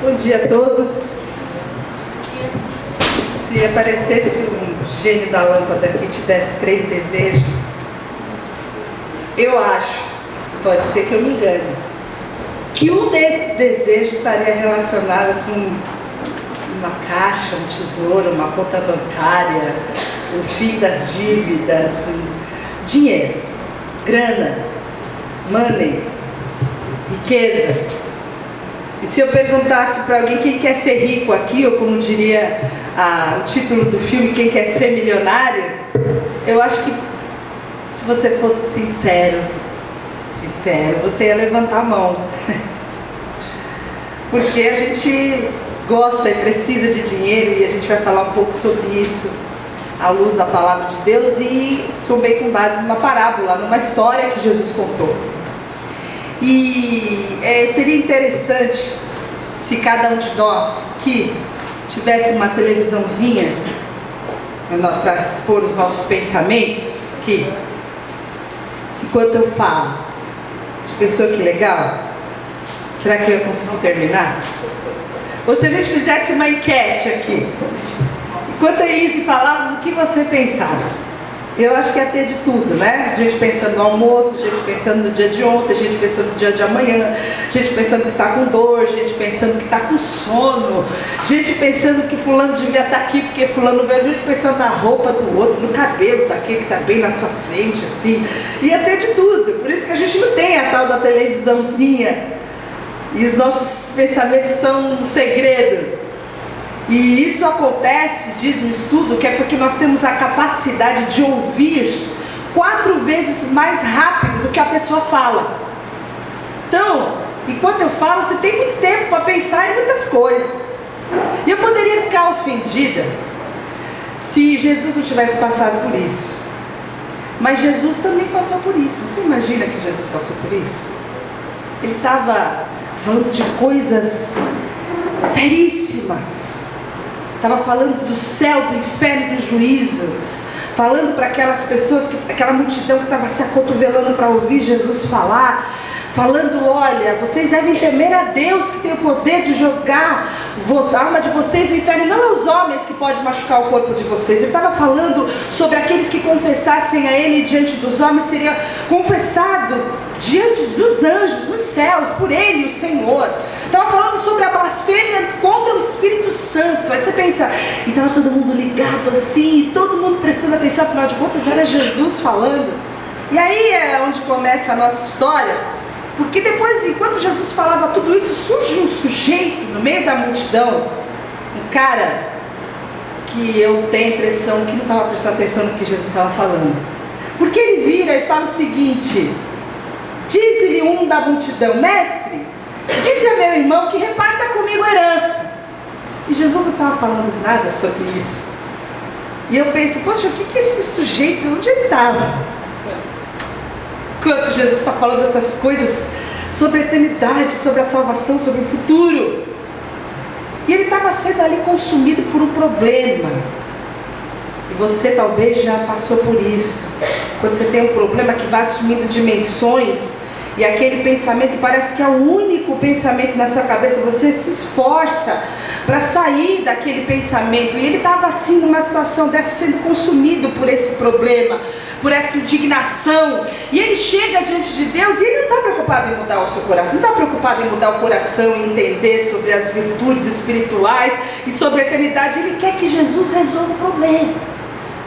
Bom dia a todos. Se aparecesse um gênio da lâmpada que te desse 3 desejos, eu acho, pode ser que eu me engane, que um desses desejos estaria relacionado com uma caixa, um tesouro, uma conta bancária, o fim das dívidas, dinheiro, grana, money, riqueza. E se eu perguntasse para alguém quem quer ser rico aqui, ou como diria o título do filme, quem quer ser milionário, eu acho que se você fosse sincero, você ia levantar a mão. Porque a gente gosta e precisa de dinheiro, e a gente vai falar um pouco sobre isso à luz da palavra de Deus e também com base numa parábola, numa história que Jesus contou. E seria interessante se cada um de nós aqui tivesse uma televisãozinha para expor os nossos pensamentos aqui, enquanto eu falo. Já pensou que legal? Será que eu ia conseguir terminar? Ou se a gente fizesse uma enquete aqui, enquanto a Elise falava, o que você pensava? Eu acho que ia ter de tudo, né? Gente pensando no almoço, gente pensando no dia de ontem, gente pensando no dia de amanhã, gente pensando que está com dor, gente pensando que está com sono, gente pensando que fulano devia estar aqui porque fulano veio, gente pensando na roupa do outro, no cabelo daquele que está bem na sua frente, assim. Ia ter de tudo, por isso que a gente não tem a tal da televisãozinha. E os nossos pensamentos são um segredo. E isso acontece, diz um estudo, que é porque nós temos a capacidade de ouvir 4 vezes mais rápido do que a pessoa fala. Então, enquanto eu falo, você tem muito tempo para pensar em muitas coisas. E eu poderia ficar ofendida se Jesus não tivesse passado por isso. Mas Jesus também passou por isso. Você imagina que Jesus passou por isso? Ele estava falando de coisas seríssimas. Estava falando do céu, do inferno, do juízo. Falando para aquelas pessoas, aquela multidão que estava se acotovelando para ouvir Jesus falar. Falando, olha, vocês devem temer a Deus que tem o poder de jogar a alma de vocês no inferno. Não é os homens que podem machucar o corpo de vocês. Ele estava falando sobre aqueles que confessassem a Ele diante dos homens, seria confessado diante dos anjos, nos céus, por Ele, o Senhor. Estava falando sobre a blasfêmia contra o Espírito Santo. Aí você pensa, e estava todo mundo ligado assim, todo mundo prestando atenção, afinal de contas era Jesus falando. E aí é onde começa a nossa história. Porque depois, enquanto Jesus falava tudo isso, surge um sujeito no meio da multidão, um cara que eu tenho a impressão que não estava prestando atenção no que Jesus estava falando. Porque ele vira e fala o seguinte: diz-lhe um da multidão, mestre, diz a meu irmão que reparta comigo a herança. E Jesus não estava falando nada sobre isso. E eu penso, poxa, o que esse sujeito, onde ele estava? Enquanto Jesus está falando essas coisas sobre a eternidade, sobre a salvação, sobre o futuro. E ele estava sendo ali consumido por um problema. E você talvez já passou por isso. Quando você tem um problema que vai assumindo dimensões, e aquele pensamento parece que é o único pensamento na sua cabeça, você se esforça para sair daquele pensamento. E ele estava assim, numa situação dessa, sendo consumido por esse problema, por essa indignação. E ele chega diante de Deus e ele não está preocupado em mudar o seu coração, não está preocupado em mudar o coração e entender sobre as virtudes espirituais e sobre a eternidade. Ele quer que Jesus resolva o problema.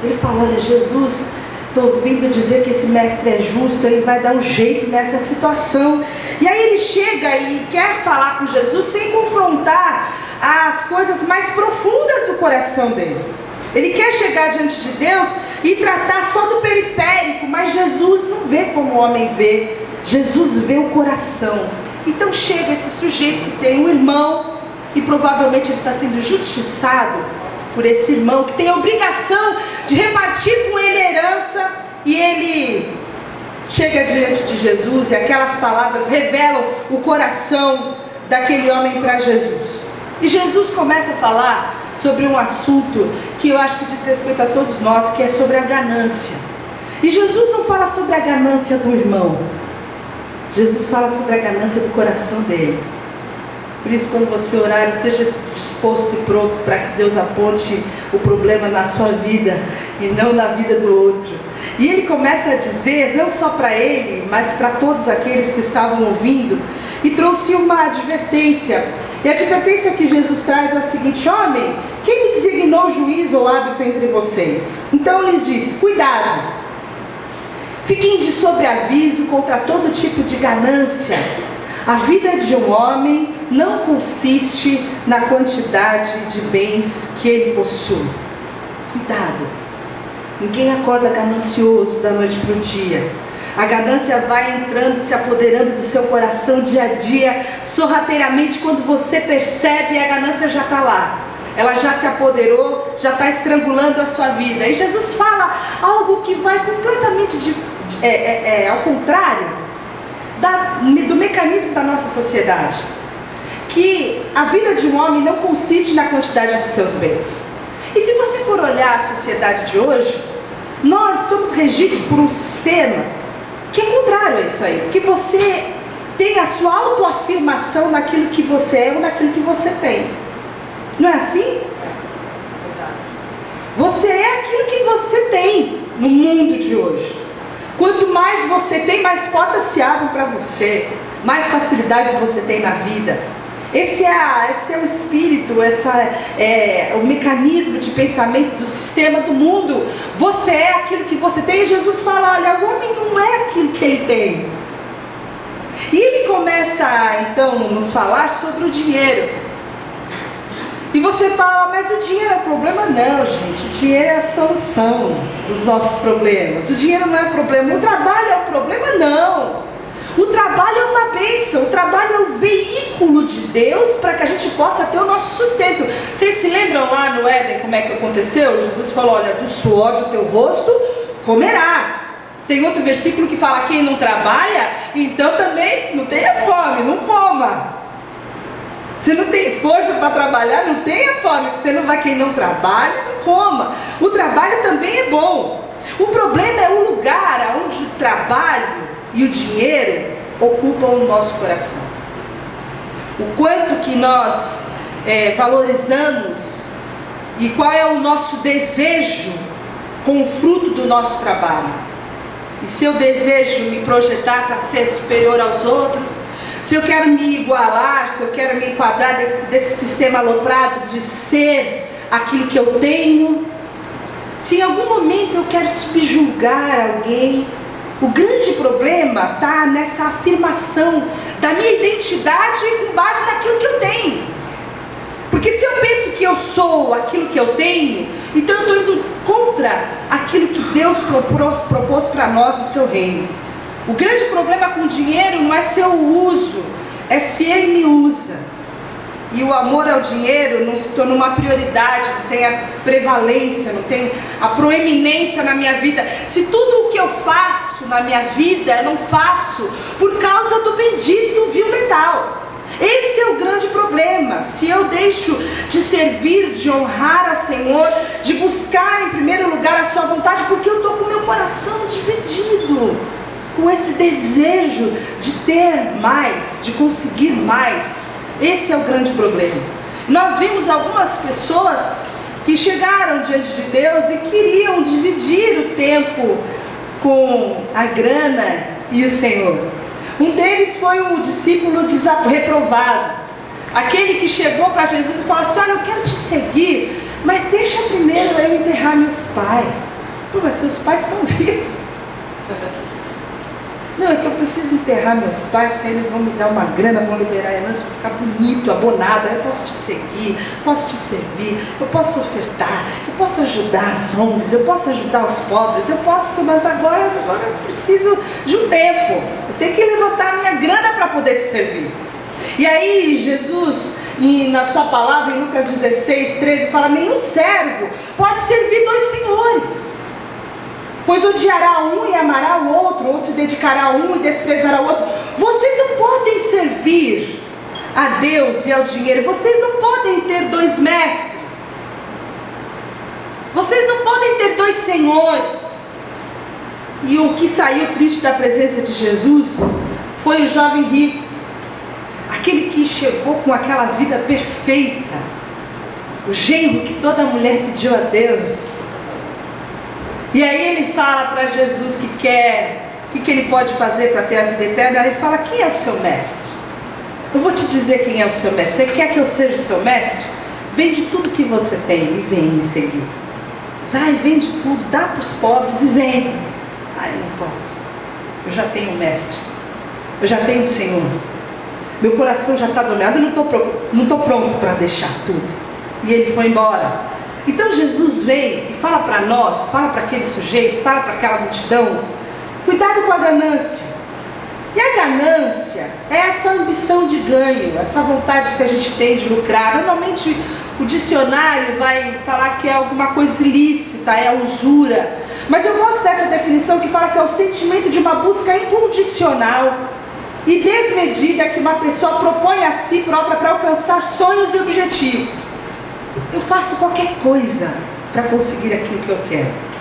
Ele fala, olha, Jesus, estou ouvindo dizer que esse mestre é justo, ele vai dar um jeito nessa situação. E aí ele chega e quer falar com Jesus sem confrontar as coisas mais profundas do coração dele. Ele quer chegar diante de Deus e tratar só do periférico, mas Jesus não vê como o homem vê, Jesus vê o coração. Então chega esse sujeito que tem um irmão, e provavelmente ele está sendo justiçado por esse irmão, que tem a obrigação de repartir com ele a herança, e ele chega diante de Jesus, e aquelas palavras revelam o coração daquele homem para Jesus. E Jesus começa a falar sobre um assunto que eu acho que diz respeito a todos nós, que é sobre a ganância. E Jesus não fala sobre a ganância do irmão, Jesus fala sobre a ganância do coração dele. Por isso, quando você orar, esteja disposto e pronto para que Deus aponte o problema na sua vida e não na vida do outro. E ele começa a dizer, não só para ele, mas para todos aqueles que estavam ouvindo, e trouxe uma advertência. E a advertência que Jesus traz é o seguinte: homem, quem me designou juiz ou árbitro entre vocês? Então lhes disse: cuidado, fiquem de sobreaviso contra todo tipo de ganância. A vida de um homem não consiste na quantidade de bens que ele possui. Cuidado, ninguém acorda ganancioso da noite para o dia. A ganância vai entrando, se apoderando do seu coração dia a dia, sorrateiramente. Quando você percebe, a ganância já está lá, ela já se apoderou, já está estrangulando a sua vida. E Jesus fala algo que vai completamente ao contrário do mecanismo da nossa sociedade, que a vida de um homem não consiste na quantidade de seus bens. E se você for olhar a sociedade de hoje, nós somos regidos por um sistema que é contrário a isso aí, que você tem a sua autoafirmação naquilo que você é ou naquilo que você tem. Não é assim? Você é aquilo que você tem no mundo de hoje. Quanto mais você tem, mais portas se abrem para você, mais facilidades você tem na vida. Esse é o espírito, o mecanismo de pensamento do sistema do mundo. Você é aquilo que você tem. E Jesus fala: olha, o homem não é aquilo que ele tem. E ele começa então a nos falar sobre o dinheiro. E você fala: mas o dinheiro é o problema? Não, gente, o dinheiro é a solução dos nossos problemas. O dinheiro não é o problema. O trabalho é o problema? Não. O trabalho é uma bênção, o trabalho é o veículo de Deus para que a gente possa ter o nosso sustento. Vocês se lembram lá no Éden como é que aconteceu? Jesus falou: olha, do suor do teu rosto comerás. Tem outro versículo que fala: quem não trabalha, então também não tenha fome, não coma. Você não tem força para trabalhar, não tenha fome, porque você não vai, quem não trabalha, não coma. O trabalho também é bom. O problema é o lugar onde o trabalho e o dinheiro ocupam o nosso coração. O quanto que nós valorizamos e qual é o nosso desejo com o fruto do nosso trabalho. E se eu desejo me projetar para ser superior aos outros, se eu quero me igualar, se eu quero me enquadrar dentro desse sistema aloprado de ser aquilo que eu tenho, se em algum momento eu quero subjugar alguém, o grande problema está nessa afirmação da minha identidade com base naquilo que eu tenho. Porque se eu penso que eu sou aquilo que eu tenho, então eu estou indo contra aquilo que Deus propôs para nós no seu reino. O grande problema com o dinheiro não é se eu o uso, é se ele me usa. E o amor ao dinheiro não se torna uma prioridade, não tem a prevalência, não tem a proeminência na minha vida. Se tudo o que eu faço na minha vida, eu não faço por causa do bendito violentado. Esse é o grande problema. Se eu deixo de servir, de honrar ao Senhor, de buscar em primeiro lugar a sua vontade, porque eu estou com o meu coração dividido, com esse desejo de ter mais, de conseguir mais. Esse é o grande problema. Nós vimos algumas pessoas que chegaram diante de Deus e queriam dividir o tempo com a grana e o Senhor. Um deles foi o discípulo reprovado, aquele que chegou para Jesus e falou assim: olha, eu quero te seguir, mas deixa primeiro eu enterrar meus pais. Pô, mas seus pais estão vivos. Não, é que eu preciso enterrar meus pais, que aí eles vão me dar uma grana, vão liberar a herança, vou ficar bonito, abonado, eu posso te seguir, posso te servir, eu posso ofertar, eu posso ajudar as ONGs, eu posso ajudar os pobres, eu posso, mas agora eu preciso de um tempo, eu tenho que levantar a minha grana para poder te servir. E aí Jesus, na sua palavra, em Lucas 16, 13, fala: nenhum servo pode servir dois senhores. Pois odiará um e amará o outro, ou se dedicará a um e desprezará o outro. Vocês não podem servir a Deus e ao dinheiro. Vocês não podem ter dois mestres. Vocês não podem ter dois senhores. E o que saiu triste da presença de Jesus foi o jovem rico, aquele que chegou com aquela vida perfeita, o genro que toda mulher pediu a Deus. E aí ele fala para Jesus que quer, o que ele pode fazer para ter a vida eterna. Aí ele fala: quem é o seu mestre? Eu vou te dizer quem é o seu mestre. Você quer que eu seja o seu mestre? Vende tudo que você tem e vem me seguir. Vai, vende tudo, dá para os pobres e vem. Ah, eu não posso. Eu já tenho um mestre. Eu já tenho um Senhor. Meu coração já está dominado. Eu não estou pronto para deixar tudo. E ele foi embora. Então Jesus vem e fala para nós, fala para aquele sujeito, fala para aquela multidão: cuidado com a ganância. E a ganância é essa ambição de ganho, essa vontade que a gente tem de lucrar. Normalmente o dicionário vai falar que é alguma coisa ilícita, é a usura. Mas eu gosto dessa definição que fala que é o sentimento de uma busca incondicional e desmedida que uma pessoa propõe a si própria para alcançar sonhos e objetivos. Eu faço qualquer coisa para conseguir aquilo que eu quero.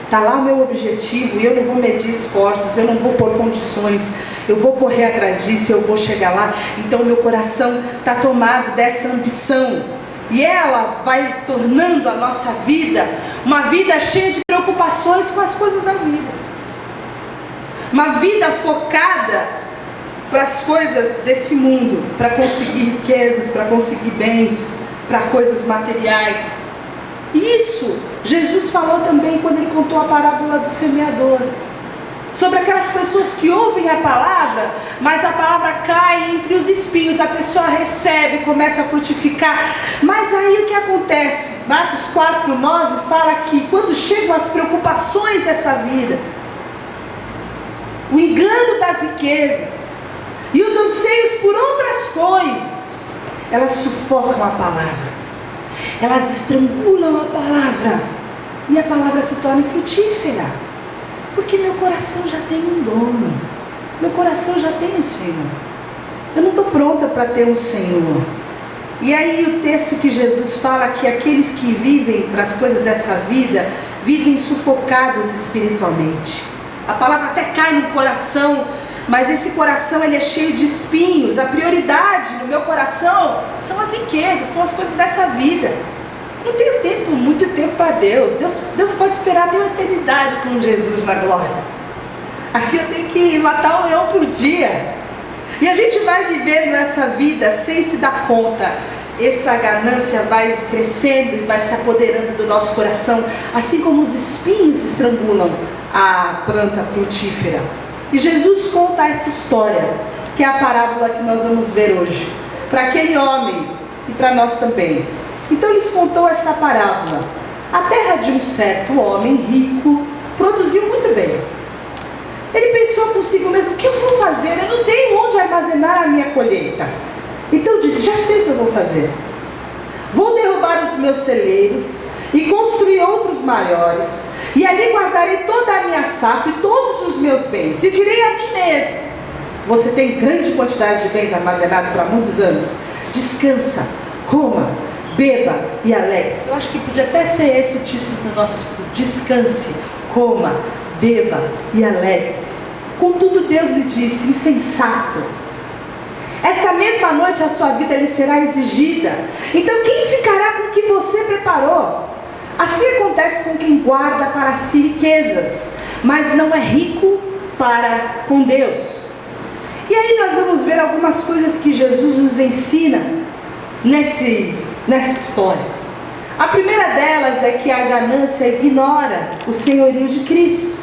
Está lá o meu objetivo e eu não vou medir esforços, eu não vou pôr condições, eu vou correr atrás disso, eu vou chegar lá. Então meu coração está tomado dessa ambição e ela vai tornando a nossa vida uma vida cheia de preocupações com as coisas da vida. Uma vida focada para as coisas desse mundo, para conseguir riquezas, para conseguir bens, para coisas materiais. Isso Jesus falou também quando ele contou a parábola do semeador, sobre aquelas pessoas que ouvem a palavra, mas a palavra cai entre os espinhos. A pessoa recebe, começa a frutificar, mas aí o que acontece? Marcos 4:9 fala que quando chegam as preocupações dessa vida, o engano das riquezas e os anseios por outras coisas, elas sufocam a palavra, elas estrangulam a palavra, e a palavra se torna infrutífera, porque meu coração já tem um dono, meu coração já tem um Senhor. Eu não estou pronta para ter um Senhor. E aí o texto que Jesus fala que aqueles que vivem para as coisas dessa vida, vivem sufocados espiritualmente. A palavra até cai no coração, mas esse coração ele é cheio de espinhos. A prioridade no meu coração são as riquezas, são as coisas dessa vida. Não tenho muito tempo para Deus. Deus pode esperar ter uma eternidade com Jesus na glória. Aqui eu tenho que matar um leão por dia. E a gente vai vivendo essa vida sem se dar conta. Essa ganância vai crescendo e vai se apoderando do nosso coração, assim como os espinhos estrangulam a planta frutífera. E Jesus conta essa história, que é a parábola que nós vamos ver hoje, para aquele homem e para nós também. Então ele contou essa parábola. A terra de um certo homem rico produziu muito bem. Ele pensou consigo mesmo: o que eu vou fazer? Eu não tenho onde armazenar a minha colheita. Então disse: já sei o que eu vou fazer. Vou derrubar os meus celeiros e construir outros maiores, e ali guardarei toda a minha safra e todos os meus bens. E direi a mim mesmo: você tem grande quantidade de bens armazenados para muitos anos. Descansa, coma, beba e alegre-se. Eu acho que podia até ser esse o título do nosso estudo: descanse, coma, beba e alegre-se. Contudo Deus lhe disse: insensato, esta mesma noite a sua vida lhe será exigida. Então quem ficará com o que você preparou? Assim acontece com quem guarda para si riquezas, mas não é rico para com Deus. E aí nós vamos ver algumas coisas que Jesus nos ensina nessa história. A primeira delas é que a ganância ignora o senhorio de Cristo.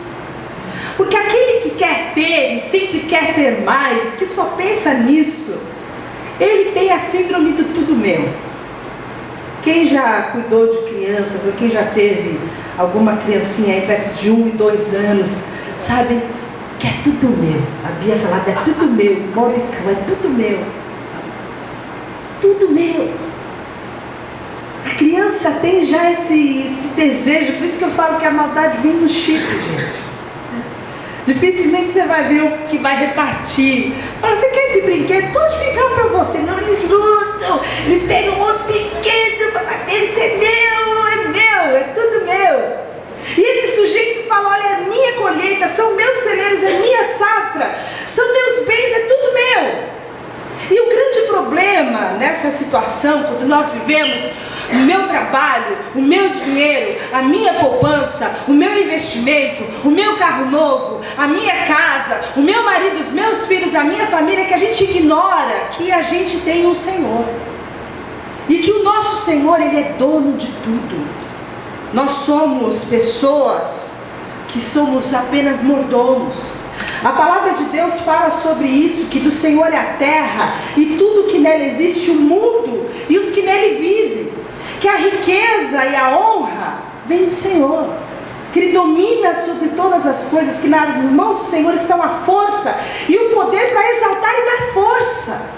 Porque aquele que quer ter e sempre quer ter mais, que só pensa nisso, ele tem a síndrome do tudo meu. Quem já cuidou de crianças, ou quem já teve alguma criancinha aí perto de 1 e 2 anos, sabe que é tudo meu. A Bia falava: é tudo meu, Mobicão, é tudo meu. Tudo meu. A criança tem já esse desejo, por isso que eu falo que a maldade vem no chip, gente. Dificilmente você vai ver o que vai repartir. Fala: você quer esse brinquedo? Pode ficar para você. Não, eles lutam, eles pegam outro brinquedo, esse é meu, é tudo meu. E esse sujeito fala: olha, é minha colheita, são meus celeiros, é minha safra, são meus bens, é tudo meu. E o grande nessa situação, quando nós vivemos o meu trabalho, o meu dinheiro, a minha poupança, o meu investimento, o meu carro novo, a minha casa, o meu marido, os meus filhos, a minha família, que a gente ignora que a gente tem um Senhor. E que o nosso Senhor, Ele é dono de tudo. Nós somos pessoas que somos apenas mordomos. A palavra de Deus fala sobre isso, que do Senhor é a terra e tudo que nela existe, o mundo e os que nele vivem. Que a riqueza e a honra vem do Senhor, que Ele domina sobre todas as coisas, que nas mãos do Senhor estão a força e o poder para exaltar e dar força.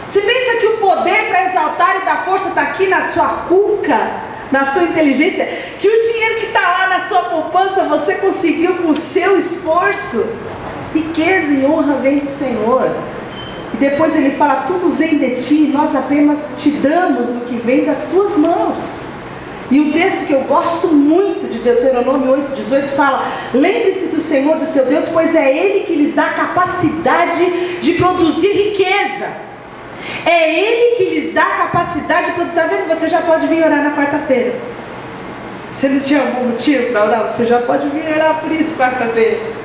Você pensa que o poder para exaltar e dar força está aqui na sua cuca, na sua inteligência? Que o dinheiro que está lá na sua poupança você conseguiu com o seu esforço? Riqueza e honra vem do Senhor. E depois ele fala, tudo vem de ti, nós apenas te damos o que vem das tuas mãos. E um texto que eu gosto muito, de Deuteronômio 8:18, fala, lembre-se do Senhor, do seu Deus, pois é Ele que lhes dá a capacidade de produzir riqueza. É Ele que lhes dá a capacidade de produzir. Está vendo? Você já pode vir orar na quarta-feira. Você não tinha algum motivo para orar? Você já pode vir orar por isso quarta-feira.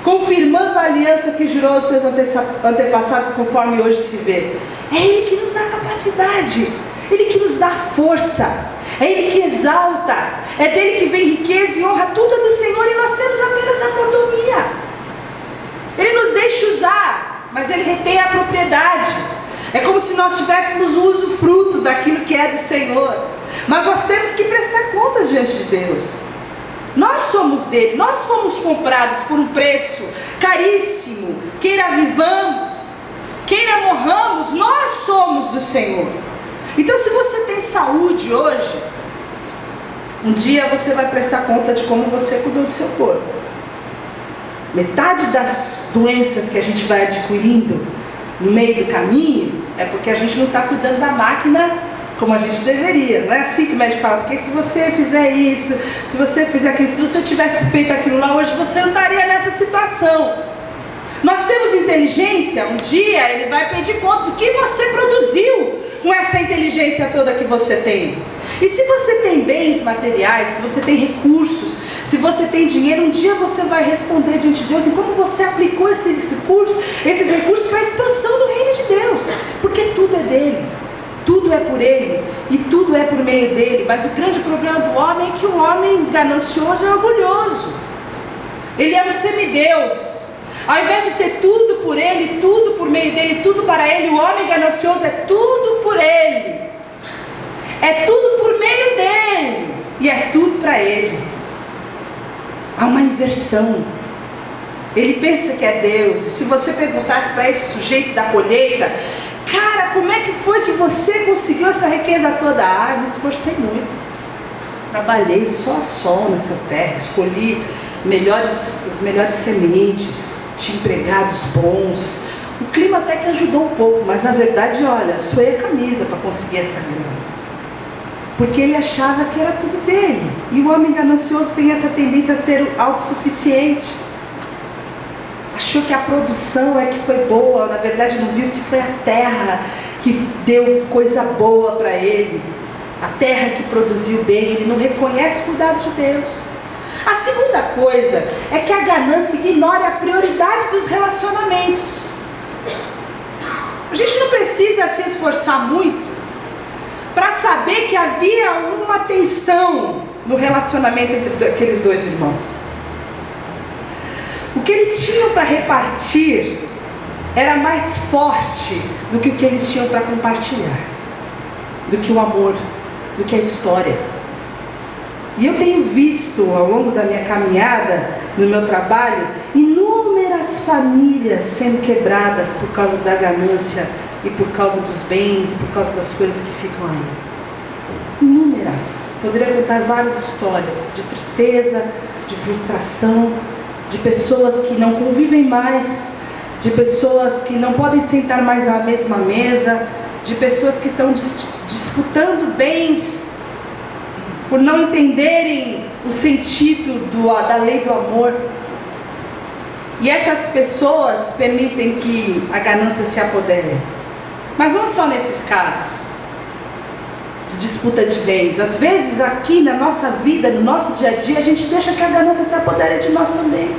Confirmando a aliança que jurou aos seus antepassados, conforme hoje se vê. É Ele que nos dá capacidade, Ele que nos dá força, é Ele que exalta, é dele que vem riqueza e honra, tudo é do Senhor e nós temos apenas a mordomia. Ele nos deixa usar, mas Ele retém a propriedade. É como se nós tivéssemos o usufruto daquilo que é do Senhor, mas nós temos que prestar contas diante de Deus. Nós somos dele, nós fomos comprados por um preço caríssimo. Queira vivamos, queira morramos, nós somos do Senhor. Então se você tem saúde hoje, um dia você vai prestar conta de como você cuidou do seu corpo. Metade das doenças que a gente vai adquirindo no meio do caminho é porque a gente não está cuidando da máquina como a gente deveria. Não é assim que o médico fala, porque se você fizer isso, se você fizer aquilo, se você tivesse feito aquilo lá hoje, você não estaria nessa situação. Nós temos inteligência, um dia Ele vai pedir conta do que você produziu com essa inteligência toda que você tem. E se você tem bens materiais, se você tem recursos, se você tem dinheiro, um dia você vai responder diante de Deus em como você aplicou esses recursos para a expansão do reino de Deus, porque tudo é dele. Tudo é por Ele e tudo é por meio dele. Mas o grande problema do homem é que o homem ganancioso é orgulhoso. Ele é um semideus. Ao invés de ser tudo por Ele, tudo por meio dele, tudo para Ele, o homem ganancioso é tudo por Ele. É tudo por meio dele e é tudo para Ele. Há uma inversão. Ele pensa que é Deus. E se você perguntasse para esse sujeito da colheita, cara, como é que foi que você conseguiu essa riqueza toda? Ah, me esforcei muito. Trabalhei de sol a sol nessa terra. Escolhi as melhores sementes. Tinha empregados bons. O clima até que ajudou um pouco, mas na verdade, olha, suei a camisa para conseguir essa grana. Porque ele achava que era tudo dele. E o homem ganancioso tem essa tendência a ser autossuficiente. Achou que a produção é que foi boa, na verdade não viu que foi a terra que deu coisa boa para ele, a terra que produziu bem. Ele não reconhece o cuidado de Deus. A segunda coisa é que a ganância ignora a prioridade dos relacionamentos. A gente não precisa se esforçar muito para saber que havia uma tensão no relacionamento entre aqueles dois irmãos. O que eles tinham para repartir era mais forte do que o que eles tinham para compartilhar, do que o amor, do que a história. E eu tenho visto ao longo da minha caminhada, no meu trabalho, inúmeras famílias sendo quebradas por causa da ganância e por causa dos bens e por causa das coisas que ficam aí. Inúmeras. Poderia contar várias histórias de tristeza, de frustração, de pessoas que não convivem mais, de pessoas que não podem sentar mais à mesma mesa, de pessoas que estão disputando bens por não entenderem o sentido da lei do amor. E essas pessoas permitem que a ganância se apodere. Mas não só nesses casos de disputa de bens. Às vezes aqui na nossa vida, no nosso dia a dia, a gente deixa que a ganância se apodere de nós também.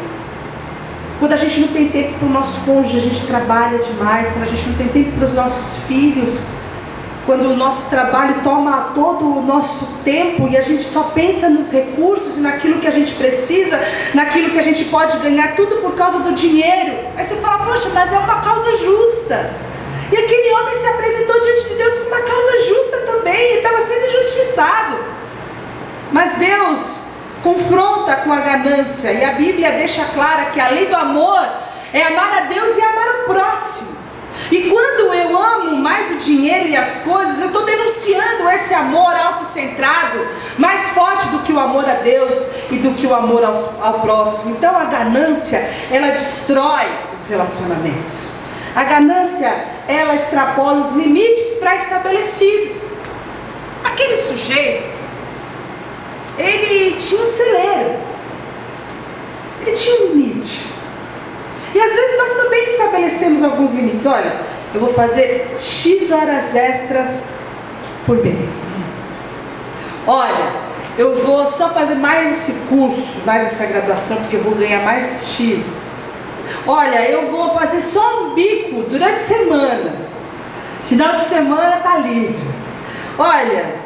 Quando a gente não tem tempo para o nosso cônjuge, a gente trabalha demais. Quando a gente não tem tempo para os nossos filhos, quando o nosso trabalho toma todo o nosso tempo e a gente só pensa nos recursos e naquilo que a gente precisa, naquilo que a gente pode ganhar, tudo por causa do dinheiro. Aí você fala, poxa, mas é uma causa justa. E aquele homem se apresentou diante de Deus com uma causa justa também, ele estava sendo injustiçado. Mas Deus confronta com a ganância, e a Bíblia deixa clara que a lei do amor é amar a Deus e amar o próximo. E quando eu amo mais o dinheiro e as coisas, eu estou denunciando esse amor autocentrado, mais forte do que o amor a Deus e do que o amor ao próximo. Então a ganância, ela destrói os relacionamentos. A ganância, ela extrapola os limites pré-estabelecidos. Aquele sujeito, ele tinha um celeiro, ele tinha um limite. E às vezes nós também estabelecemos alguns limites. Olha, eu vou fazer X horas extras por mês. Olha, eu vou só fazer mais esse curso, mais essa graduação, porque eu vou ganhar mais X. Olha, eu vou fazer só um bico durante a semana. Final de semana tá livre. Olha,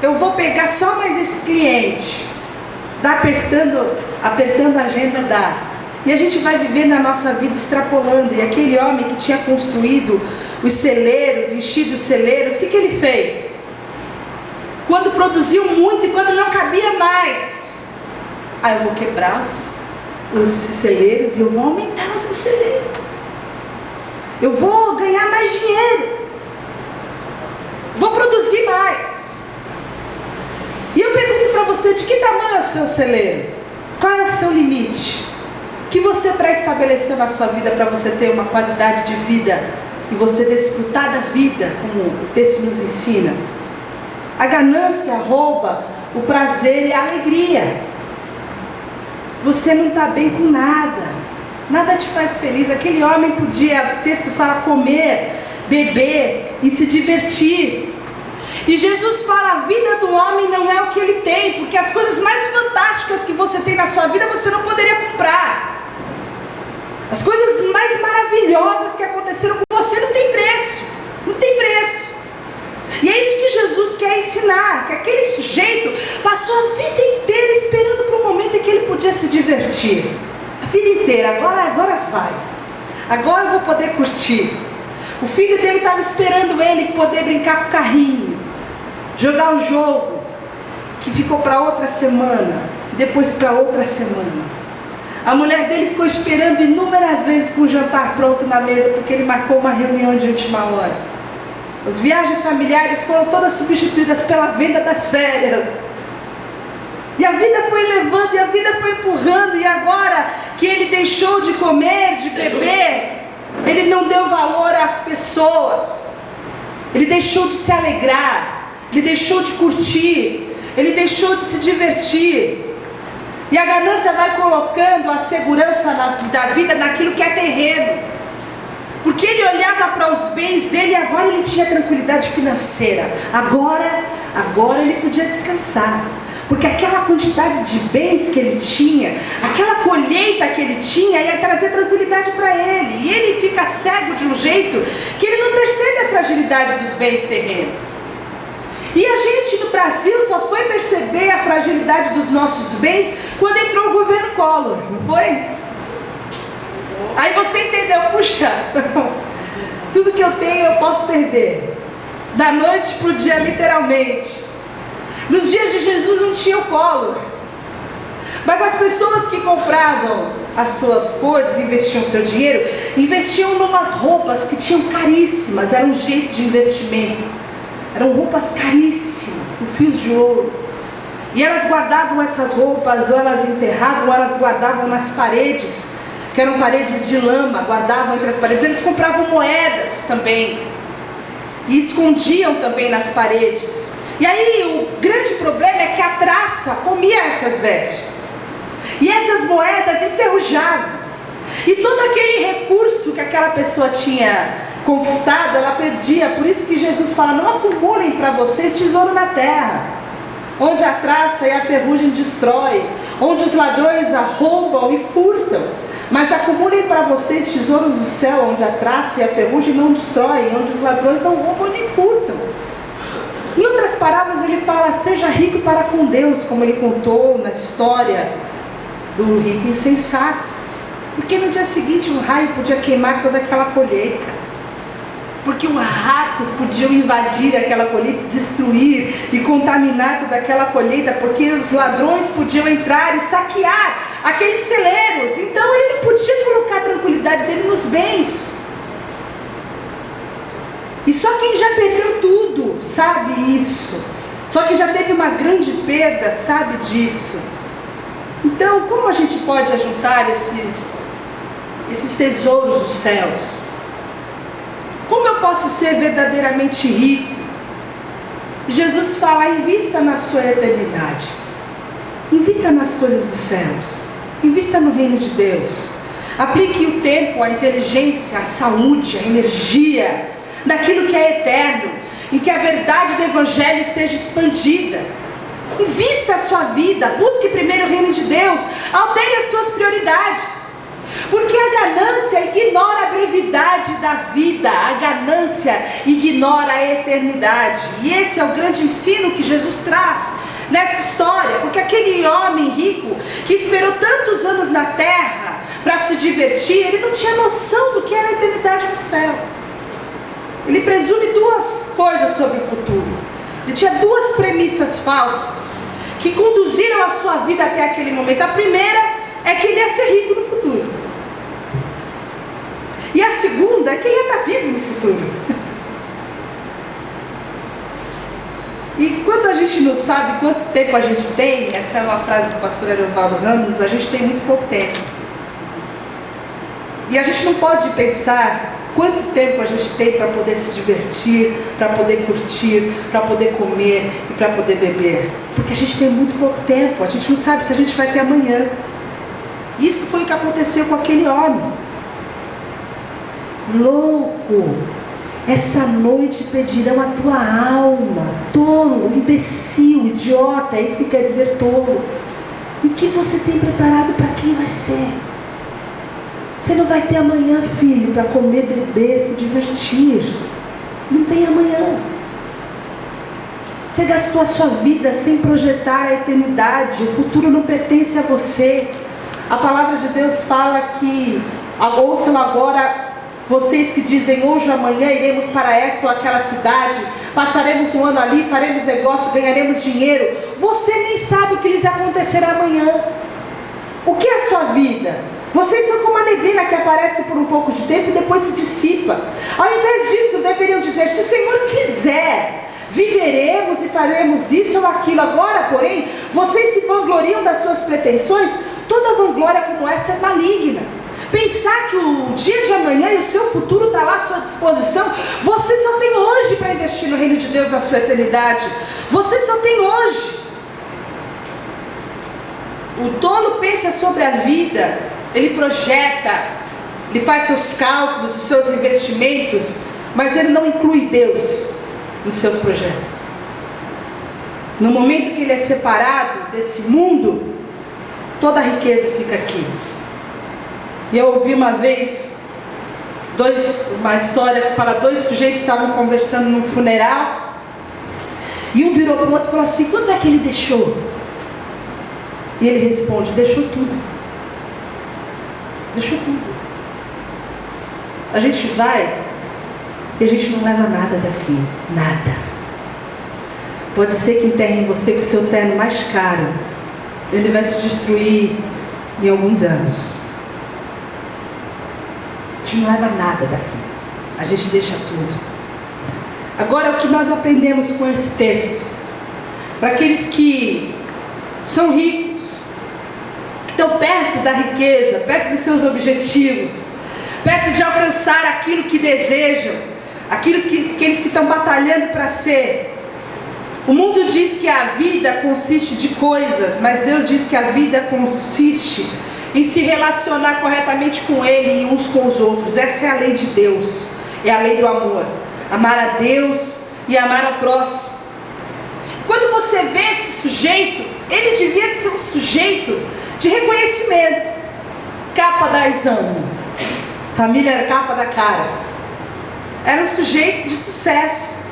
eu vou pegar só mais esse cliente. Dá apertando a agenda, dá. E a gente vai viver na nossa vida extrapolando. E aquele homem que tinha construído os celeiros, enchido os celeiros, o que ele fez? Quando produziu muito e quando não cabia mais, eu vou quebrar os celeiros e eu vou aumentar os celeiros. Eu vou ganhar mais dinheiro. Vou produzir mais. E eu pergunto para você, de que tamanho é o seu celeiro? Qual é o seu limite? O que você pré-estabeleceu na sua vida para você ter uma qualidade de vida e você desfrutar da vida, como o texto nos ensina? A ganância rouba o prazer e a alegria. Você não está bem com nada, nada te faz feliz. Aquele homem podia, o texto fala, comer, beber e se divertir. E Jesus fala, a vida do homem não é o que ele tem, porque as coisas mais fantásticas que você tem na sua vida você não poderia comprar. As coisas mais maravilhosas que aconteceram com você não tem preço, não tem preço. E é isso que Jesus quer ensinar, que aquele sujeito passou a vida inteira esperando para o momento em que ele podia se divertir. A vida inteira, agora vai, agora eu vou poder curtir. O filho dele estava esperando ele poder brincar com o carrinho, jogar o jogo, que ficou para outra semana, e depois para outra semana. A mulher dele ficou esperando inúmeras vezes com o jantar pronto na mesa, porque ele marcou uma reunião de última hora. As viagens familiares foram todas substituídas pela venda das férias. E a vida foi levando, e a vida foi empurrando, e agora que ele deixou de comer, de beber, ele não deu valor às pessoas. Ele deixou de se alegrar, ele deixou de curtir, ele deixou de se divertir. E a ganância vai colocando a segurança da vida naquilo que é terreno. Porque ele olhava para os bens dele e agora ele tinha tranquilidade financeira. Agora ele podia descansar. Porque aquela quantidade de bens que ele tinha, aquela colheita que ele tinha, ia trazer tranquilidade para ele. E ele fica cego de um jeito que ele não percebe a fragilidade dos bens terrenos. E a gente no Brasil só foi perceber a fragilidade dos nossos bens quando entrou o governo Collor, não foi? Aí você entendeu, puxa, tudo que eu tenho eu posso perder. Da noite para o dia, literalmente. Nos dias de Jesus não tinha o Collor. Mas as pessoas que compravam as suas coisas, investiam seu dinheiro, investiam em umas roupas que tinham caríssimas, era um jeito de investimento. Eram roupas caríssimas, com fios de ouro. E elas guardavam essas roupas, ou elas enterravam, ou elas guardavam nas paredes, que eram paredes de lama, guardavam entre as paredes. Eles compravam moedas também, e escondiam também nas paredes. E aí o grande problema é que a traça comia essas vestes. E essas moedas enferrujavam. E todo aquele recurso que aquela pessoa tinha conquistado, ela perdia. Por isso que Jesus fala: não acumulem para vocês tesouro na terra, onde a traça e a ferrugem destrói, onde os ladrões arrombam e furtam. Mas acumulem para vocês tesouros do céu, onde a traça e a ferrugem não destroem, onde os ladrões não roubam nem furtam. Em outras palavras, ele fala: seja rico para com Deus, como ele contou na história do rico insensato. Porque no dia seguinte um raio podia queimar toda aquela colheita. Porque os ratos podiam invadir aquela colheita, destruir e contaminar toda aquela colheita, porque os ladrões podiam entrar e saquear aqueles celeiros. Então ele não podia colocar a tranquilidade dele nos bens. E só quem já perdeu tudo sabe isso. Só quem já teve uma grande perda sabe disso. Então, como a gente pode ajuntar esses tesouros dos céus? Como eu posso ser verdadeiramente rico? Jesus fala: invista na sua eternidade, invista nas coisas dos céus, invista no reino de Deus. Aplique o tempo, a inteligência, a saúde, a energia daquilo que é eterno, em que a verdade do Evangelho seja expandida. Invista a sua vida, busque primeiro o reino de Deus, altere as suas prioridades. Porque a ganância ignora a brevidade da vida, a ganância ignora a eternidade. E esse é o grande ensino que Jesus traz nessa história. Porque aquele homem rico que esperou tantos anos na terra para se divertir, ele não tinha noção do que era a eternidade no céu. Ele presume duas coisas sobre o futuro. Ele tinha duas premissas falsas que conduziram a sua vida até aquele momento. A primeira é que ele ia ser rico no futuro. E a segunda é que ele ia estar vivo no futuro. E quando a gente não sabe quanto tempo a gente tem, essa é uma frase do pastor Erovaldo Ramos, a gente tem muito pouco tempo. E a gente não pode pensar quanto tempo a gente tem para poder se divertir, para poder curtir, para poder comer e para poder beber. Porque a gente tem muito pouco tempo, a gente não sabe se a gente vai ter amanhã. Isso foi o que aconteceu com aquele homem. Louco, essa noite pedirão a tua alma. Tolo, imbecil, idiota, é isso que quer dizer tolo. E o que você tem preparado para quem vai ser? Você não vai ter amanhã, filho, para comer, beber, se divertir. Não tem amanhã. Você gastou a sua vida sem projetar a eternidade. O futuro não pertence a você. A palavra de Deus fala que: ouçam agora vocês que dizem, hoje ou amanhã iremos para esta ou aquela cidade, passaremos um ano ali, faremos negócio, ganharemos dinheiro. Você nem sabe o que lhes acontecerá amanhã. O que é a sua vida? Vocês são como a neblina que aparece por um pouco de tempo e depois se dissipa. Ao invés disso, deveriam dizer: se o Senhor quiser, viveremos e faremos isso ou aquilo. Agora, porém, vocês se vangloriam das suas pretensões. Toda vanglória como essa é maligna. Pensar que o dia de amanhã e o seu futuro está lá à sua disposição. Você só tem hoje para investir no reino de Deus, na sua eternidade. Você só tem hoje. O tolo pensa sobre a vida, ele projeta, ele faz seus cálculos, os seus investimentos, mas ele não inclui Deus nos seus projetos. No momento que ele é separado desse mundo, toda a riqueza fica aqui. E eu ouvi uma vez uma história que fala: dois sujeitos estavam conversando num funeral, e um virou para o outro e falou assim: quanto é que ele deixou? E ele responde: deixou tudo. Deixou tudo. A gente vai e a gente não leva nada daqui, nada. Pode ser que enterrem você com o seu terno mais caro, ele vai se destruir em alguns anos. A gente não leva nada daqui, a gente deixa tudo. Agora, o que nós aprendemos com esse texto, para aqueles que são ricos, que estão perto da riqueza, perto dos seus objetivos, perto de alcançar aquilo que desejam, aqueles que estão batalhando para ser. O mundo diz que a vida consiste de coisas, mas Deus diz que a vida consiste em se relacionar corretamente com Ele e uns com os outros. Essa é a lei de Deus. É a lei do amor. Amar a Deus e amar ao próximo. Quando você vê esse sujeito, ele devia ser um sujeito de reconhecimento. Capa da Exame, família Capa da Caras. Era um sujeito de sucesso.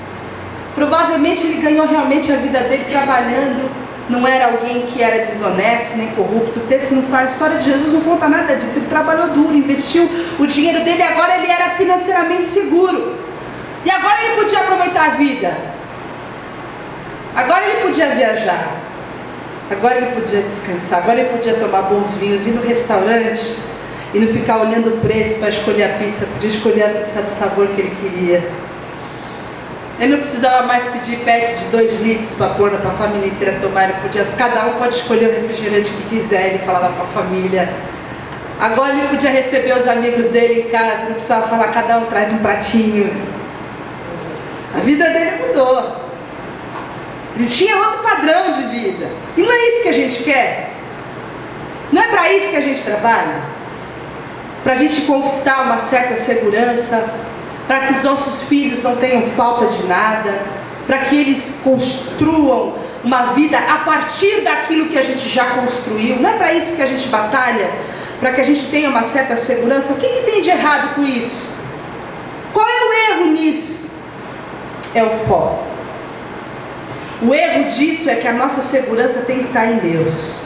Provavelmente ele ganhou realmente a vida dele trabalhando. Não era alguém que era desonesto nem corrupto. O texto não fala, a história de Jesus não conta nada disso. Ele trabalhou duro, investiu o dinheiro dele, agora ele era financeiramente seguro. E agora ele podia aproveitar a vida. Agora ele podia viajar. Agora ele podia descansar. Agora ele podia tomar bons vinhos, ir no restaurante e não ficar olhando o preço para escolher a pizza. Podia escolher a pizza do sabor que ele queria. Ele não precisava mais pedir pet de 2 litros para pôr para a família inteira tomar. Ele podia, cada um pode escolher o refrigerante que quiser, ele falava para a família. Agora ele podia receber os amigos dele em casa, não precisava falar, cada um traz um pratinho. A vida dele mudou. Ele tinha outro padrão de vida. E não é isso que a gente quer? Não é para isso que a gente trabalha? Para a gente conquistar uma certa segurança, para que os nossos filhos não tenham falta de nada, para que eles construam uma vida a partir daquilo que a gente já construiu. Não é para isso que a gente batalha? Para que a gente tenha uma certa segurança? O que tem de errado com isso? Qual é o erro nisso? É o foco. O erro disso é que a nossa segurança tem que estar em Deus.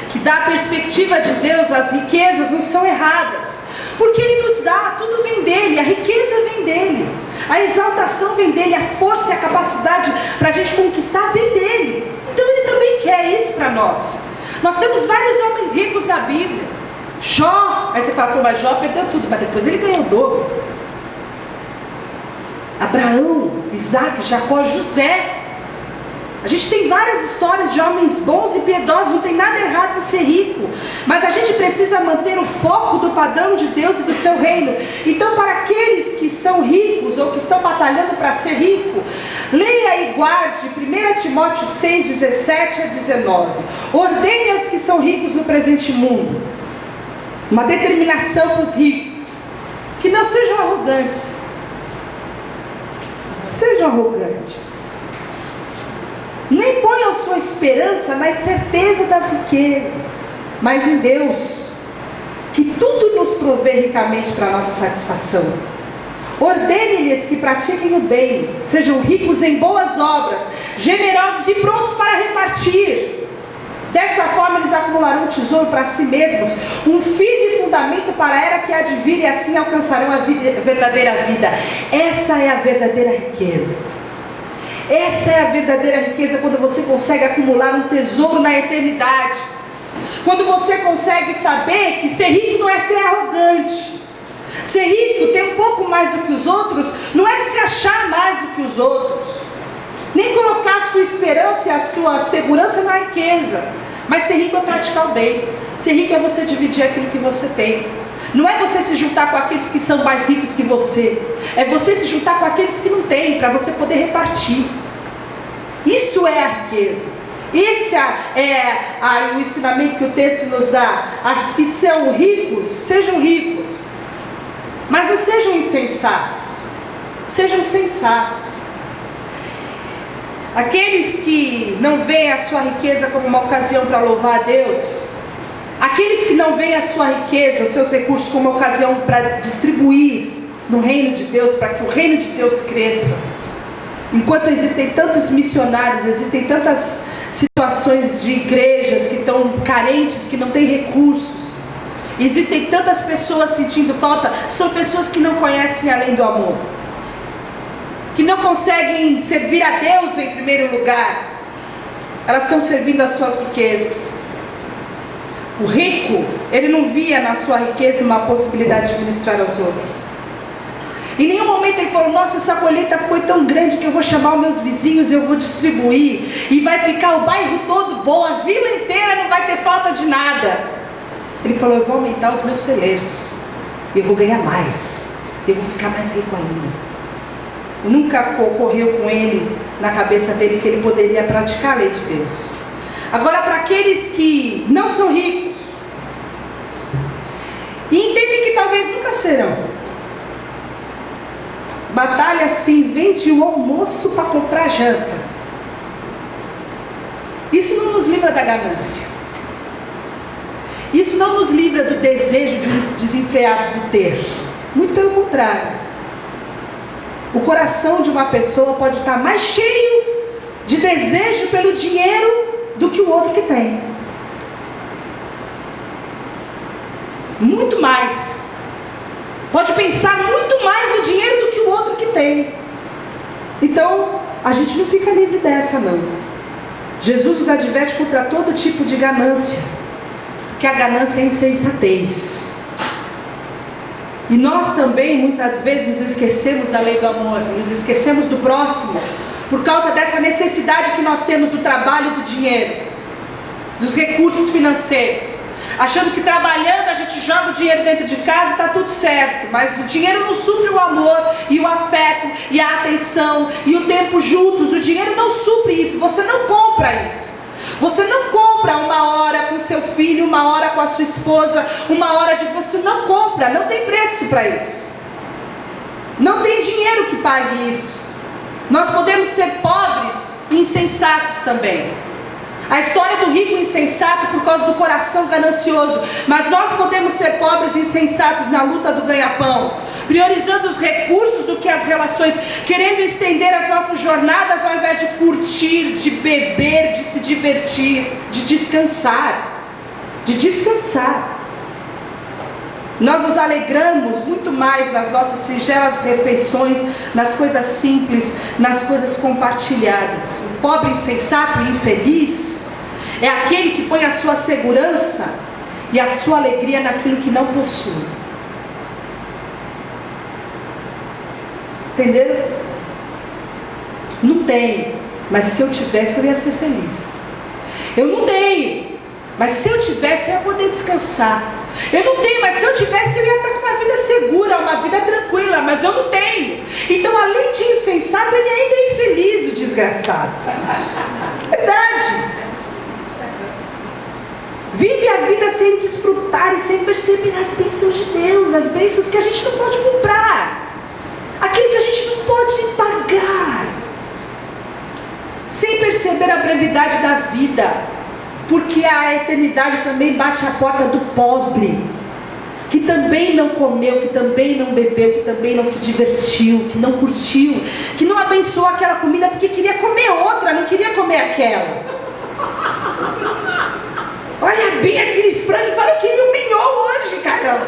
Que da perspectiva de Deus as riquezas não são erradas. Porque Ele nos dá, tudo vem dEle, a riqueza vem dEle. A exaltação vem dEle, a força e a capacidade para a gente conquistar vem dEle. Então Ele também quer isso para nós. Nós temos vários homens ricos na Bíblia. Jó, aí você fala, pô, mas Jó perdeu tudo, mas depois ele ganhou o dobro. Abraão, Isaac, Jacó, José. A gente tem várias histórias de homens bons e piedosos, não tem nada errado em ser rico, mas a gente precisa manter o foco do padrão de Deus e do seu reino. Então, para aqueles que são ricos ou que estão batalhando para ser rico, leia e guarde 1 Timóteo 6, 17 a 19. Ordene aos que são ricos no presente mundo, uma determinação para os ricos, que não sejam arrogantes. Sejam arrogantes. Nem ponham sua esperança na certeza das riquezas, mas em Deus, que tudo nos provê ricamente para a nossa satisfação. Ordene-lhes que pratiquem o bem, sejam ricos em boas obras, generosos e prontos para repartir. Dessa forma eles acumularão um tesouro para si mesmos, um firme fundamento para a era que há de vir, e assim alcançarão a verdadeira vida. Essa é a verdadeira riqueza. Essa é a verdadeira riqueza, quando você consegue acumular um tesouro na eternidade. Quando você consegue saber que ser rico não é ser arrogante. Ser rico, ter um pouco mais do que os outros, não é se achar mais do que os outros. Nem colocar a sua esperança e a sua segurança na riqueza. Mas ser rico é praticar o bem. Ser rico é você dividir aquilo que você tem. Não é você se juntar com aqueles que são mais ricos que você. É você se juntar com aqueles que não têm, para você poder repartir. Isso é a riqueza. Esse é o ensinamento que o texto nos dá. Os que são ricos, sejam ricos. Mas não sejam insensatos. Sejam sensatos. Aqueles que não veem a sua riqueza como uma ocasião para louvar a Deus, aqueles que não veem a sua riqueza, os seus recursos como uma ocasião para distribuir no reino de Deus, para que o reino de Deus cresça. Enquanto existem tantos missionários, existem tantas situações de igrejas que estão carentes, que não têm recursos, existem tantas pessoas sentindo falta, são pessoas que não conhecem além do amor, que não conseguem servir a Deus em primeiro lugar, elas estão servindo as suas riquezas. O rico, ele não via na sua riqueza uma possibilidade de ministrar aos outros. Em nenhum momento ele falou, nossa, essa colheita foi tão grande que eu vou chamar os meus vizinhos e eu vou distribuir, e vai ficar o bairro todo bom, a vila inteira não vai ter falta de nada. Ele falou, eu vou aumentar os meus celeiros, eu vou ganhar mais, eu vou ficar mais rico ainda. Nunca ocorreu com ele, na cabeça dele, que ele poderia praticar a lei de Deus. Agora, para aqueles que não são ricos e entendem que talvez nunca serão, batalha assim, vende o almoço para comprar janta. Isso não nos livra da ganância. Isso não nos livra do desejo desenfreado do ter. Muito pelo contrário. O coração de uma pessoa pode estar mais cheio de desejo pelo dinheiro do que o outro que tem. Muito mais. Pode pensar muito mais no dinheiro do que o outro que tem. Então, a gente não fica livre dessa, não. Jesus nos adverte contra todo tipo de ganância, porque a ganância é insensatez. E nós também, muitas vezes, nos esquecemos da lei do amor, nos esquecemos do próximo, por causa dessa necessidade que nós temos do trabalho e do dinheiro, dos recursos financeiros, achando que trabalhando a gente joga o dinheiro dentro de casa e está tudo certo, mas o dinheiro não supre o amor e o afeto e a atenção e o tempo juntos. O dinheiro não supre isso, você não compra isso. Você não compra uma hora com seu filho, uma hora com a sua esposa, uma hora de... Você não compra, não tem preço para isso. Não tem dinheiro que pague isso. Nós podemos ser pobres e insensatos também. A história do rico insensato por causa do coração ganancioso. Mas nós podemos ser pobres e insensatos na luta do ganha-pão, priorizando os recursos do que as relações, querendo estender as nossas jornadas ao invés de curtir, de beber, de se divertir, de descansar. Nós nos alegramos muito mais nas nossas singelas refeições, nas coisas simples, nas coisas compartilhadas. O pobre, insensato e infeliz é aquele que põe a sua segurança e a sua alegria naquilo que não possui. Entenderam? Não tenho, mas se eu tivesse eu ia ser feliz. Eu não tenho, mas se eu tivesse eu ia poder descansar. Eu não tenho, mas se eu tivesse eu ia estar com uma vida segura, uma vida tranquila, mas eu não tenho. Então, além de insensato, ele ainda é infeliz, o desgraçado. Verdade. Vive a vida sem desfrutar e sem perceber as bênçãos de Deus, as bênçãos que a gente não pode comprar, aquilo que a gente não pode pagar, sem perceber a brevidade da vida. Porque a eternidade também bate a porta do pobre, que também não comeu, que também não bebeu, que também não se divertiu, que não curtiu, que não abençoou aquela comida porque queria comer outra, não queria comer aquela. Olha bem aquele frango e fala: eu queria um mignon hoje, caramba.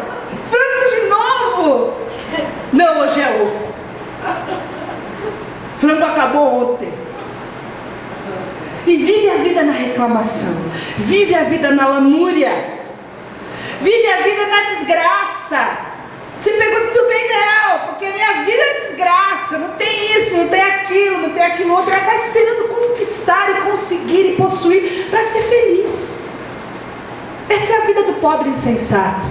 Frango de novo. Não, hoje é ovo. Frango acabou ontem. E vive a vida na reclamação, vive a vida na lamúria, vive a vida na desgraça. Você pergunta: tudo bem? Não, porque minha vida é desgraça, não tem isso, não tem aquilo, não tem aquilo outro. Ela está esperando conquistar e conseguir e possuir para ser feliz. Essa é a vida do pobre insensato.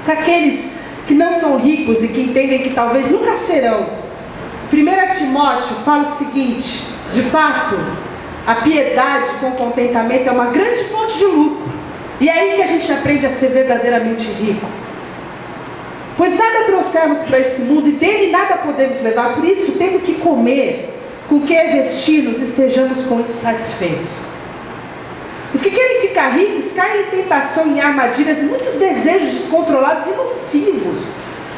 Para aqueles que não são ricos e que entendem que talvez nunca serão, 1 Timóteo fala o seguinte: de fato, a piedade com contentamento é uma grande fonte de lucro. E é aí que a gente aprende a ser verdadeiramente rico. Pois nada trouxemos para esse mundo e dele nada podemos levar. Por isso, tendo que comer, com que vestir-nos, estejamos com isso satisfeitos. Os que querem ficar ricos caem em tentação, em armadilhas e muitos desejos descontrolados e nocivos,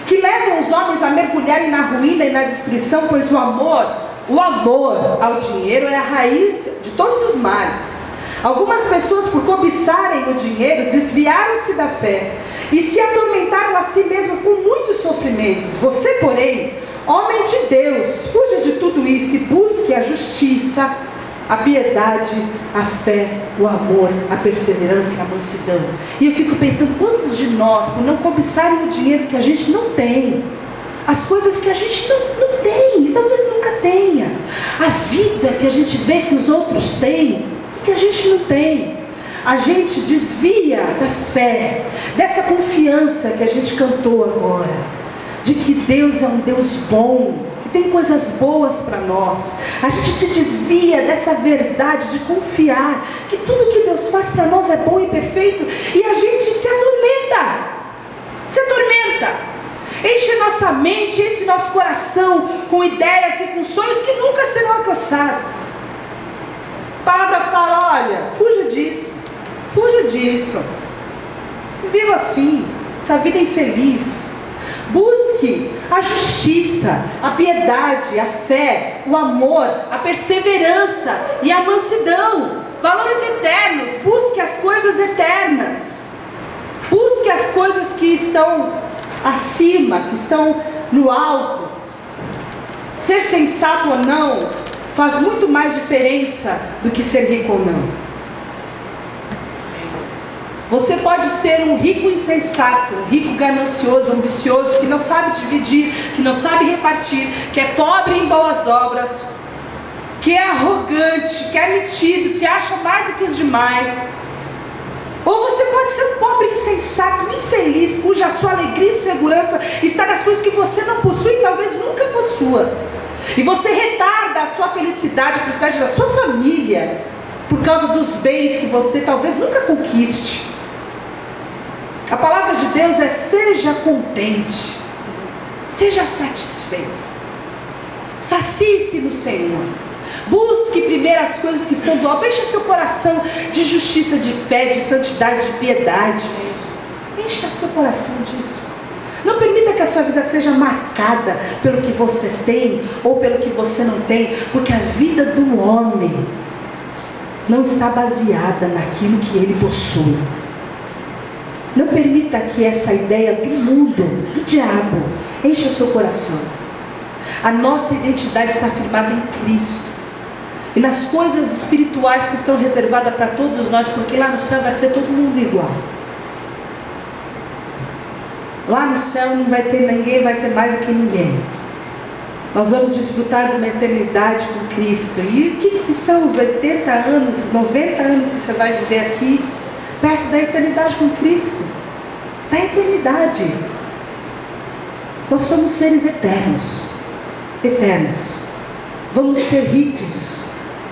que levam os homens a mergulharem na ruína e na destruição, pois o amor ao dinheiro é a raiz de todos os males. Algumas pessoas, por cobiçarem o dinheiro, desviaram-se da fé e se atormentaram a si mesmas com muitos sofrimentos. Você, porém, homem de Deus, fuja de tudo isso e busque a justiça, a piedade, a fé, o amor, a perseverança e a mansidão. E eu fico pensando, quantos de nós, por não cobiçarem o dinheiro que a gente não tem, as coisas que a gente não tem, e talvez nunca tenha, a vida que a gente vê que os outros têm, que a gente não tem, a gente desvia da fé, dessa confiança que a gente cantou agora, de que Deus é um Deus bom, que tem coisas boas para nós. A gente se desvia dessa verdade de confiar que tudo que Deus faz para nós é bom e perfeito, e a gente se atormenta, enche nossa nossa mente, enche nosso coração com ideias e com sonhos que nunca serão alcançados. A palavra fala, olha, fuja disso, viva assim, essa vida infeliz. Busque a justiça, a piedade, a fé, o amor, a perseverança e a mansidão, valores eternos. Busque as coisas eternas, busque as coisas que estão acima, que estão no alto. Ser sensato ou não faz muito mais diferença do que ser rico ou não. Você pode ser um rico insensato, um rico ganancioso, ambicioso, que não sabe dividir, que não sabe repartir, que é pobre em boas obras, que é arrogante, que é metido, se acha mais do que os demais. Ou você pode ser um pobre insensato, infeliz, cuja sua alegria e segurança está nas coisas que você não possui e talvez nunca possua. E você retarda a sua felicidade, a felicidade da sua família, por causa dos bens que você talvez nunca conquiste. A palavra de Deus é: seja contente, seja satisfeito, sacie-se no Senhor, busque primeiro as coisas que são do alto, encha seu coração de justiça, de fé, de santidade, de piedade, encha seu coração disso. Não permita que a sua vida seja marcada pelo que você tem ou pelo que você não tem, porque a vida do homem não está baseada naquilo que ele possui. Não permita que essa ideia do mundo, do diabo, encha o seu coração. A nossa identidade está firmada em Cristo e nas coisas espirituais que estão reservadas para todos nós, porque lá no céu vai ser todo mundo igual. Lá no céu não vai ter ninguém, vai ter mais do que ninguém. Nós vamos desfrutar de uma eternidade com Cristo. E o que são os 80 anos, 90 anos que você vai viver aqui, perto da eternidade com Cristo? Da eternidade. Nós somos seres eternos. Eternos. Vamos ser ricos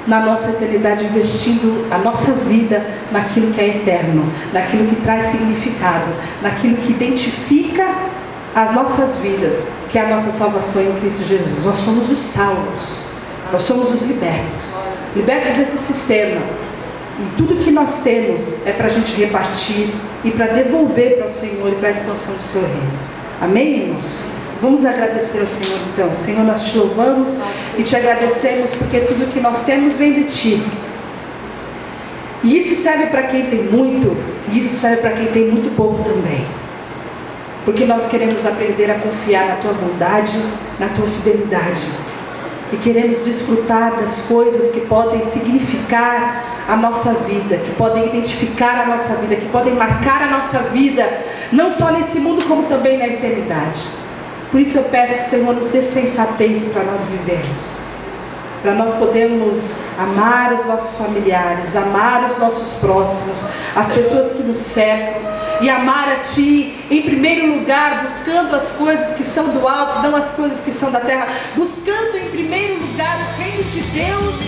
na nossa eternidade, investindo a nossa vida naquilo que é eterno, naquilo que traz significado, naquilo que identifica as nossas vidas, que é a nossa salvação em Cristo Jesus. Nós somos os salvos, nós somos os libertos desse sistema. E tudo que nós temos é para a gente repartir e para devolver para o Senhor e para a expansão do seu reino. Amém, irmãos? Vamos agradecer ao Senhor então. Senhor, nós te louvamos e te agradecemos porque tudo que nós temos vem de ti. E isso serve para quem tem muito, e isso serve para quem tem muito pouco também. Porque nós queremos aprender a confiar na tua bondade, na tua fidelidade. E queremos desfrutar das coisas que podem significar a nossa vida, que podem identificar a nossa vida, que podem marcar a nossa vida, não só nesse mundo como também na eternidade. Por isso eu peço, Senhor, nos dê sensatez para nós vivermos, para nós podermos amar os nossos familiares, amar os nossos próximos, as pessoas que nos cercam, e amar a Ti em primeiro lugar, buscando as coisas que são do alto, não as coisas que são da terra, buscando em primeiro lugar o reino de Deus